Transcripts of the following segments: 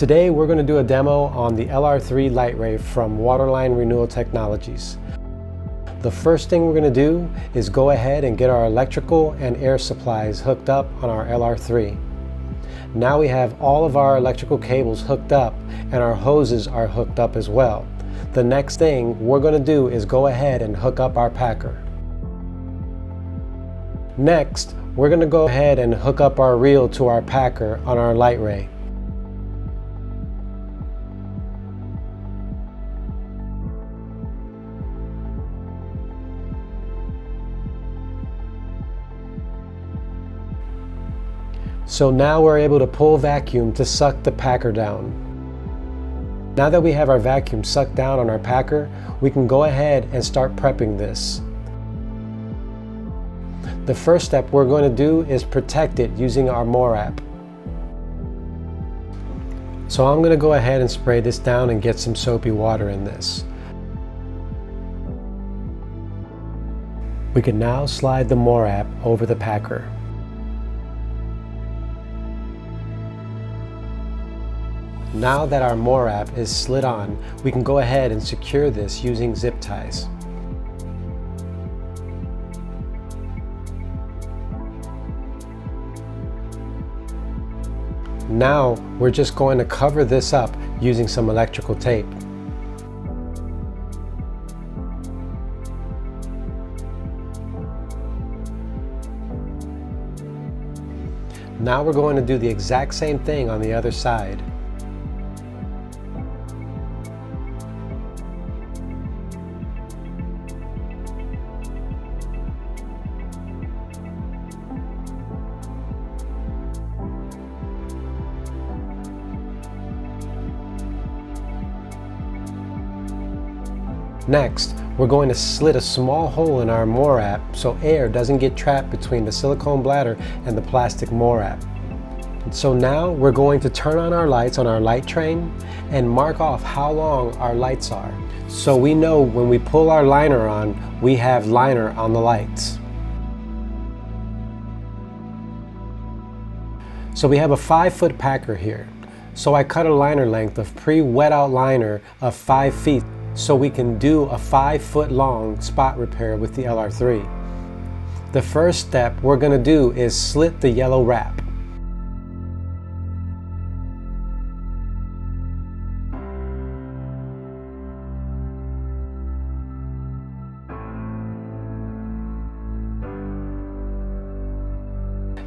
Today we're going to do a demo on the LR3 LightRay from Waterline Renewal Technologies. The first thing we're going to do is go ahead and get our electrical and air supplies hooked up on our LR3. Now we have all of our electrical cables hooked up and our hoses are hooked up as well. The next thing we're going to do is go ahead and hook up our packer. Next, we're going to go ahead and hook up our reel to our packer on our LightRay. So now we're able to pull vacuum to suck the packer down. Now that we have our vacuum sucked down on our packer, we can go ahead and start prepping this. The first step we're going to do is protect it using our MORAP. So I'm going to go ahead and spray this down and get some soapy water in this. We can now slide the MORAP over the packer. Now that our MORAP is slid on, we can go ahead and secure this using zip ties. Now we're just going to cover this up using some electrical tape. Now we're going to do the exact same thing on the other side. Next, we're going to slit a small hole in our MORAP so air doesn't get trapped between the silicone bladder and the plastic MORAP. So now we're going to turn on our lights on our light train and mark off how long our lights are. So we know when we pull our liner on, we have liner on the lights. So we have a 5-foot packer here. So I cut a liner length of pre-wet out liner of 5 feet. So we can do a 5-foot long spot repair with the LR3. The first step we're going to do is slit the yellow wrap.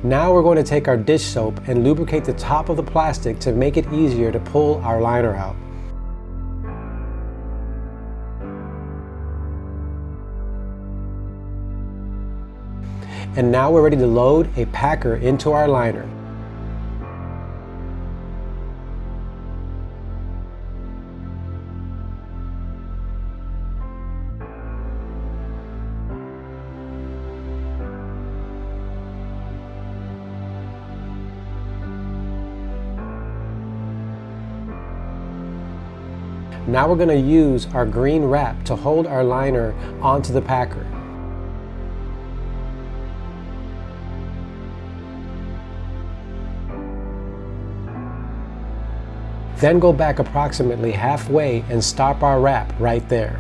Now we're going to take our dish soap and lubricate the top of the plastic to make it easier to pull our liner out. And now we're ready to load a packer into our liner. Now we're going to use our green wrap to hold our liner onto the packer. Then go back approximately halfway and stop our wrap right there.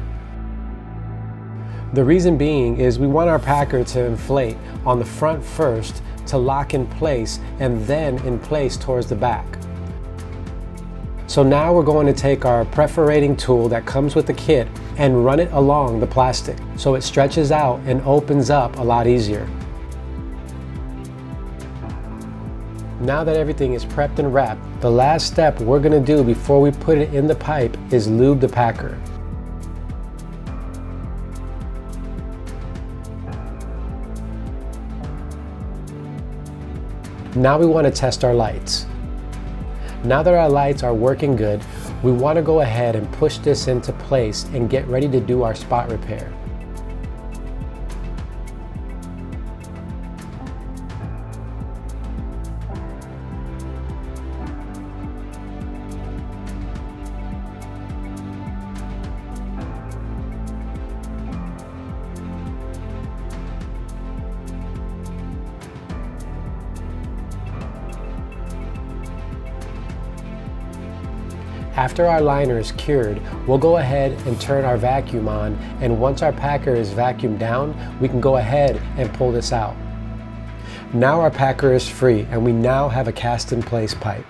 The reason being is we want our packer to inflate on the front first to lock in place and then in place towards the back. So now we're going to take our perforating tool that comes with the kit and run it along the plastic so it stretches out and opens up a lot easier. Now that everything is prepped and wrapped, the last step we're going to do before we put it in the pipe is lube the packer. Now we want to test our lights. Now that our lights are working good, we want to go ahead and push this into place and get ready to do our spot repair. After our liner is cured, we'll go ahead and turn our vacuum on, and once our packer is vacuumed down, we can go ahead and pull this out. Now our packer is free and we now have a cast in place pipe.